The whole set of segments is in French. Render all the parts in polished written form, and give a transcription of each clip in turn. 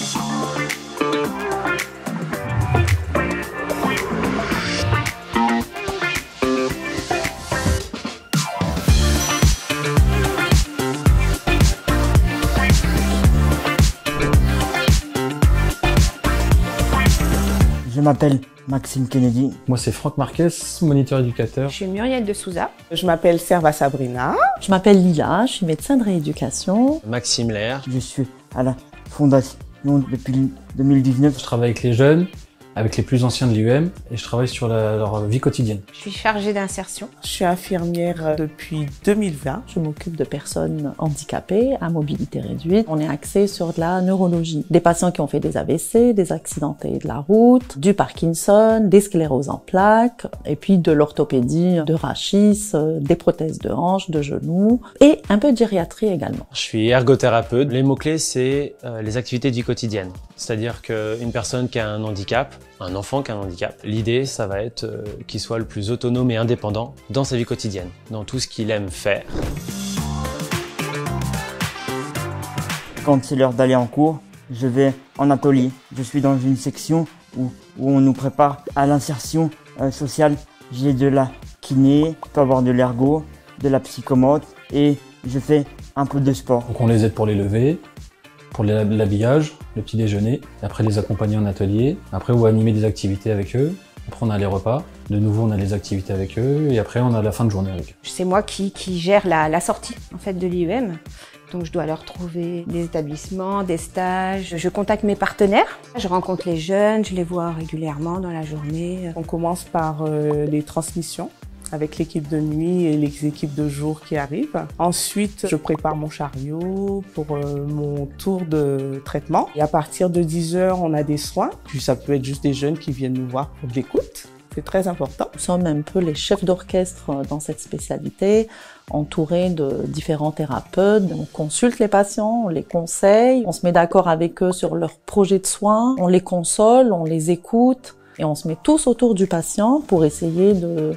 Je m'appelle Maxime Kennedy. Moi, c'est Franck Marquez, moniteur éducateur. Je suis Muriel de Souza. Je m'appelle Serva Sabrina. Je m'appelle Lila, je suis médecin de rééducation. Maxime Lair. Je suis à la Fondation depuis 2019. Je travaille avec les jeunes, avec les plus anciens de l'IUM et je travaille sur leur vie quotidienne. Je suis chargée d'insertion. Je suis infirmière depuis 2020. Je m'occupe de personnes handicapées à mobilité réduite. On est axé sur de la neurologie. Des patients qui ont fait des AVC, des accidentés de la route, du Parkinson, des scléroses en plaques, et puis de l'orthopédie, de rachis, des prothèses de hanches, de genoux, et un peu de gériatrie également. Je suis ergothérapeute. Les mots-clés, c'est les activités du quotidien. C'est-à-dire qu'une personne qui a un handicap, un enfant qui a un handicap, l'idée, ça va être qu'il soit le plus autonome et indépendant dans sa vie quotidienne, dans tout ce qu'il aime faire. Quand c'est l'heure d'aller en cours, je vais en atelier. Je suis dans une section où on nous prépare à l'insertion sociale. J'ai de la kiné, je peux avoir de l'ergo, de la psychomote et je fais un peu de sport. Donc on les aide pour les lever, pour l'habillage, le petit déjeuner, après les accompagner en atelier, après on va animer des activités avec eux, après on a les repas, de nouveau on a les activités avec eux et après on a la fin de journée avec eux. C'est moi qui gère la sortie en fait de l'IUM. Donc je dois leur trouver des établissements, des stages. Je contacte mes partenaires. Je rencontre les jeunes, je les vois régulièrement dans la journée. On commence par les transmissions avec l'équipe de nuit et les équipes de jour qui arrivent. Ensuite, je prépare mon chariot pour mon tour de traitement. Et à partir de 10h, on a des soins. Puis ça peut être juste des jeunes qui viennent nous voir pour de l'écoute. C'est très important. Nous sommes un peu les chefs d'orchestre dans cette spécialité, entourés de différents thérapeutes. On consulte les patients, on les conseille, on se met d'accord avec eux sur leur projet de soins, on les console, on les écoute et on se met tous autour du patient pour essayer de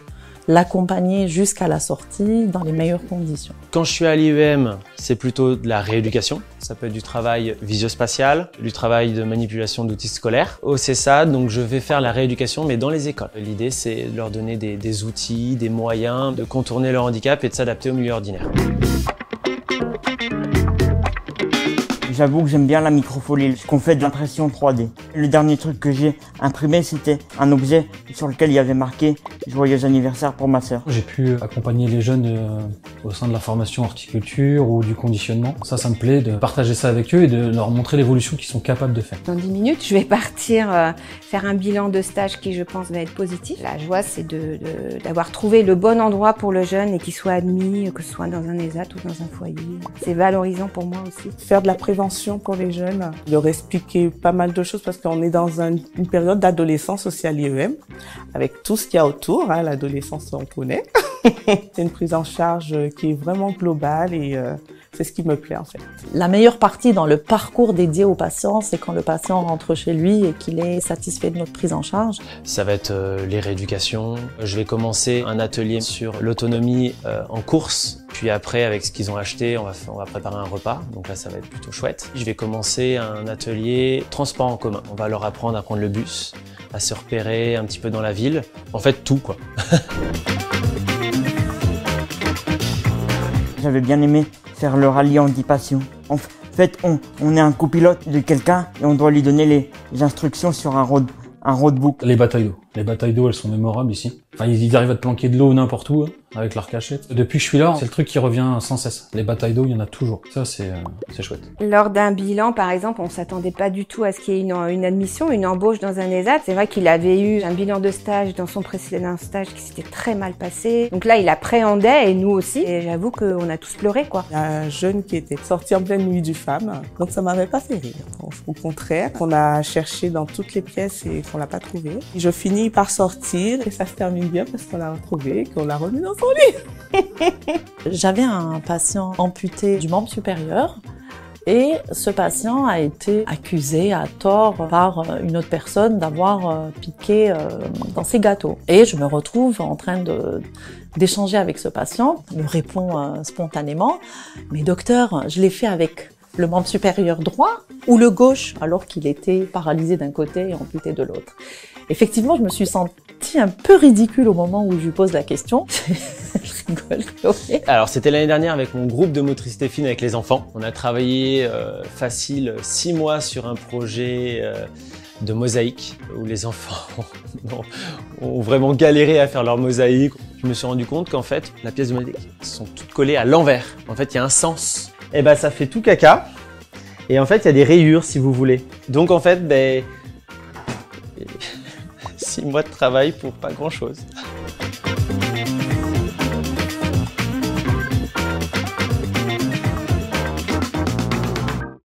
l'accompagner jusqu'à la sortie dans les meilleures conditions. Quand je suis à l'IUM, c'est plutôt de la rééducation. Ça peut être du travail visio-spatial, du travail de manipulation d'outils scolaires. Au CESAD, donc je vais faire la rééducation, mais dans les écoles. L'idée, c'est de leur donner des outils, des moyens de contourner leur handicap et de s'adapter au milieu ordinaire. J'avoue que j'aime bien la microfolie, qu'on fait de l'impression 3D. Le dernier truc que j'ai imprimé, c'était un objet sur lequel il y avait marqué « Joyeux anniversaire pour ma sœur ». J'ai pu accompagner les jeunes au sein de la formation horticulture ou du conditionnement. Ça me plaît de partager ça avec eux et de leur montrer l'évolution qu'ils sont capables de faire. Dans 10 minutes, je vais partir faire un bilan de stage qui, je pense, va être positif. La joie, c'est d'avoir trouvé le bon endroit pour le jeune et qu'il soit admis, que ce soit dans un ESAT ou dans un foyer. C'est valorisant pour moi aussi. Faire de la prévention pour les jeunes, leur expliquer pas mal de choses parce qu'on est dans une période d'adolescence aussi à l'IEM, avec tout ce qu'il y a autour, hein, l'adolescence on connaît. C'est une prise en charge qui est vraiment globale et c'est ce qui me plaît en fait. La meilleure partie dans le parcours dédié au patient, c'est quand le patient rentre chez lui et qu'il est satisfait de notre prise en charge. Ça va être les rééducations. Je vais commencer un atelier sur l'autonomie en course. Puis après, avec ce qu'ils ont acheté, on va préparer un repas. Donc là, ça va être plutôt chouette. Je vais commencer un atelier transport en commun. On va leur apprendre à prendre le bus, à se repérer un petit peu dans la ville. En fait, tout quoi. J'avais bien aimé faire le rallye Handipassion. En fait, on est un copilote de quelqu'un et on doit lui donner les instructions sur un roadbook. Les batailles d'eau. Les batailles d'eau, elles sont mémorables ici. Enfin, ils arrivent à te planquer de l'eau n'importe où, hein, avec leur cachette. Depuis que je suis là, c'est le truc qui revient sans cesse. Les batailles d'eau, il y en a toujours. Ça, c'est chouette. Lors d'un bilan, par exemple, on s'attendait pas du tout à ce qu'il y ait une admission, une embauche dans un ESAT. C'est vrai qu'il avait eu un bilan de stage dans son précédent stage qui s'était très mal passé. Donc là, il appréhendait et nous aussi. Et j'avoue qu'on a tous pleuré, quoi. Il y a un jeune qui était sorti en pleine nuit du FAM. Donc ça m'avait pas fait rire. Au contraire, on a cherché dans toutes les pièces et qu'on l'a pas trouvé. Et je finis par sortir et ça se termine bien parce qu'on l'a retrouvé et qu'on l'a remis dans son lit. J'avais un patient amputé du membre supérieur et ce patient a été accusé à tort par une autre personne d'avoir piqué dans ses gâteaux. Et je me retrouve en train d'échanger avec ce patient. Il me répond spontanément « Mais docteur, je l'ai fait avec le membre supérieur droit ou le gauche, alors qu'il était paralysé d'un côté et amputé de l'autre. Effectivement, je me suis sentie un peu ridicule au moment où je lui pose la question. Je rigole, Chloé. Alors c'était l'année dernière avec mon groupe de motricité fine avec les enfants. On a travaillé facile 6 mois sur un projet de mosaïque où les enfants ont vraiment galéré à faire leur mosaïque. Je me suis rendu compte qu'en fait, la pièce de mosaïque sont toutes collées à l'envers. En fait, il y a un sens. Et ben ça fait tout caca. Et en fait, il y a des rayures si vous voulez. Donc en fait, 6 mois de travail pour pas grand chose.